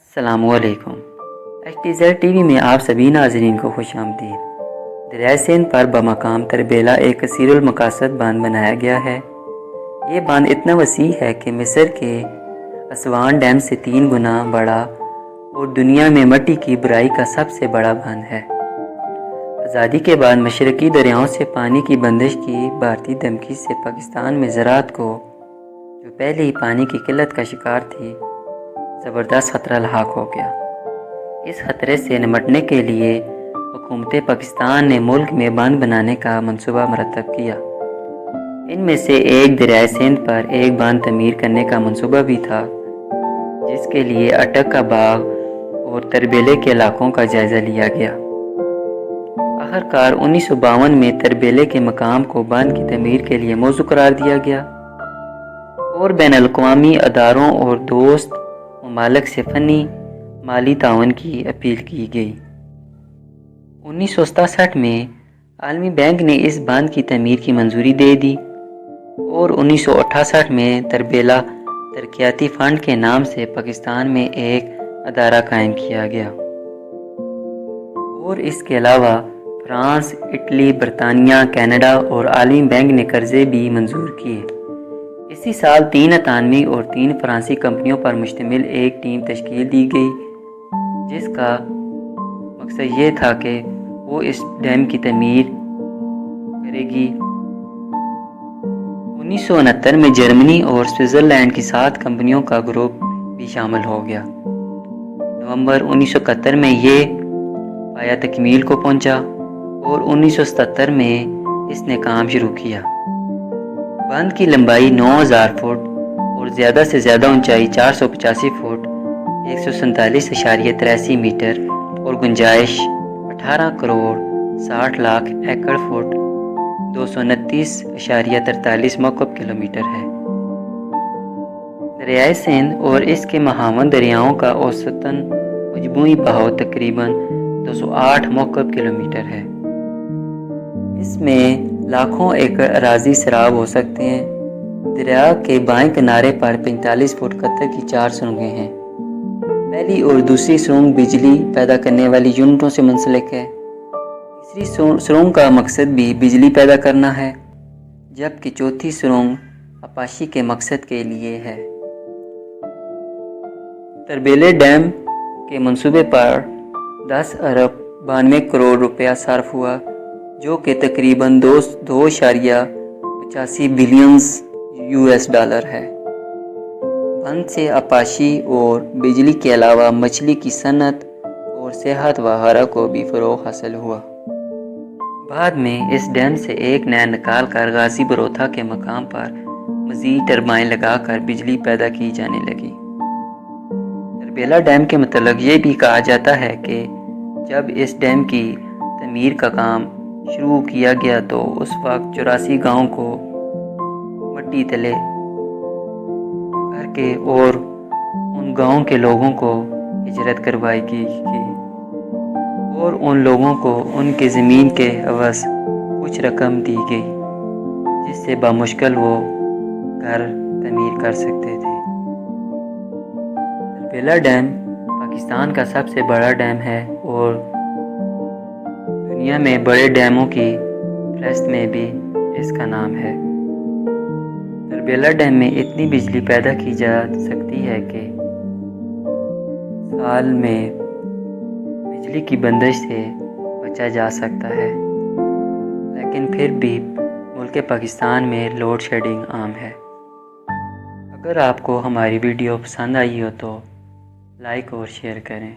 السلام علیکم۔ HTZ T V میں آپ سبھی ناظرین کو خوش آمدید۔ دریائے سندھ پر بمقام تربیلا ایک کثیر المقاصد باندھ بنایا گیا ہے۔ یہ باندھ اتنا وسیع ہے کہ مصر کے اسوان ڈیم سے 3 گنا بڑا اور دنیا میں مٹی کی بھرائی کا سب سے بڑا باندھ ہے۔ آزادی کے بعد مشرقی دریاؤں سے پانی کی بندش کی بھارتی دھمکی سے پاکستان میں زراعت کو، جو پہلے ہی پانی کی قلت کا شکار تھی، زبردست خطرہ لاحق ہو گیا۔ اس خطرے سے نمٹنے کے لیے حکومت پاکستان نے ملک میں باندھ بنانے کا منصوبہ مرتب کیا۔ ان میں سے ایک دریائے سندھ پر ایک باندھ تعمیر کرنے کا منصوبہ بھی تھا، جس کے لیے اٹک کا باغ اور تربیلے کے علاقوں کا جائزہ لیا گیا۔ آخرکار 1952 میں تربیلے کے مقام کو باندھ کی تعمیر کے لیے موزوں قرار دیا گیا اور بین الاقوامی اداروں اور دوست ممالک سے فنی مالی تعاون کی اپیل کی گئی۔ 1967 میں عالمی بینک نے اس باندھ کی تعمیر کی منظوری دے دی اور 1968 میں تربیلا ترقیاتی فنڈ کے نام سے پاکستان میں ایک ادارہ قائم کیا گیا، اور اس کے علاوہ فرانس، اٹلی، برطانیہ، کینیڈا اور عالمی بینک نے قرضے بھی منظور کیے۔ اسی سال 3 اطالوی اور 3 فرانسیسی کمپنیوں پر مشتمل ایک ٹیم تشکیل دی گئی، جس کا مقصد یہ تھا کہ وہ اس ڈیم کی تعمیر کرے گی۔ 1969 میں جرمنی اور سوئٹزرلینڈ کی 7 کمپنیوں کا گروپ بھی شامل ہو گیا۔ نومبر 1971 میں یہ پایہ تکمیل کو پہنچا اور 1977 میں اس نے کام شروع کیا۔ باندھ کی لمبائی 9000 فٹ اور زیادہ سے زیادہ اونچائی 485 فٹ 147.83 میٹر اور گنجائش 18 کروڑ 60 لاکھ ایکڑ فٹ 229.43 مکعب کلومیٹر ہے۔ دریائے سندھ اور اس کے معاون دریاؤں کا اوسطاً مجموعی بہاؤ تقریباً 208 مکعب کلومیٹر ہے۔ اس میں لاکھوں ایکڑ اراضی سیراب ہو سکتے ہیں۔ دریا کے بائیں کنارے پر 45 فٹ قطر کی 4 سرنگیں ہیں۔ پہلی اور دوسری سرنگ بجلی پیدا کرنے والی یونٹوں سے منسلک ہے۔ تیسری سرنگ کا مقصد بھی بجلی پیدا کرنا ہے، جبکہ چوتھی سرنگ آبپاشی کے مقصد کے لیے ہے۔ تربیلے ڈیم کے منصوبے پر 10 ارب 92 کروڑ روپیہ صرف ہوا، جو کہ تقریباً 2.85 بلین US ڈالر ہے۔ باندھ سے آبپاشی اور بجلی کے علاوہ مچھلی کی صنعت اور سیاحت وغیرہ کو بھی فروغ حاصل ہوا۔ بعد میں اس ڈیم سے ایک نیا نکال کر غازی بروتھا کے مقام پر مزید ٹربائن لگا کر بجلی پیدا کی جانے لگی۔ تربیلا ڈیم کے متعلق یہ بھی کہا جاتا ہے کہ جب اس ڈیم کی تعمیر کا کام شروع کیا گیا تو اس وقت 84 گاؤں کو مٹی تلے کر کے اور ان گاؤں کے لوگوں کو ہجرت کروائی گئی اور ان لوگوں کو ان کے زمین کے عوض کچھ رقم دی گئی، جس سے بمشکل وہ گھر تعمیر کر سکتے تھے۔ تربیلا ڈیم پاکستان کا سب سے بڑا ڈیم ہے اور دنیا میں بڑے ڈیموں کی فہرست میں بھی اس کا نام ہے۔ تربیلا ڈیم میں اتنی بجلی پیدا کی جا سکتی ہے کہ سال میں بجلی کی بندش سے بچا جا سکتا ہے، لیکن پھر بھی ملک پاکستان میں لوڈ شیڈنگ عام ہے۔ اگر آپ کو ہماری ویڈیو پسند آئی ہو تو لائک اور شیئر کریں۔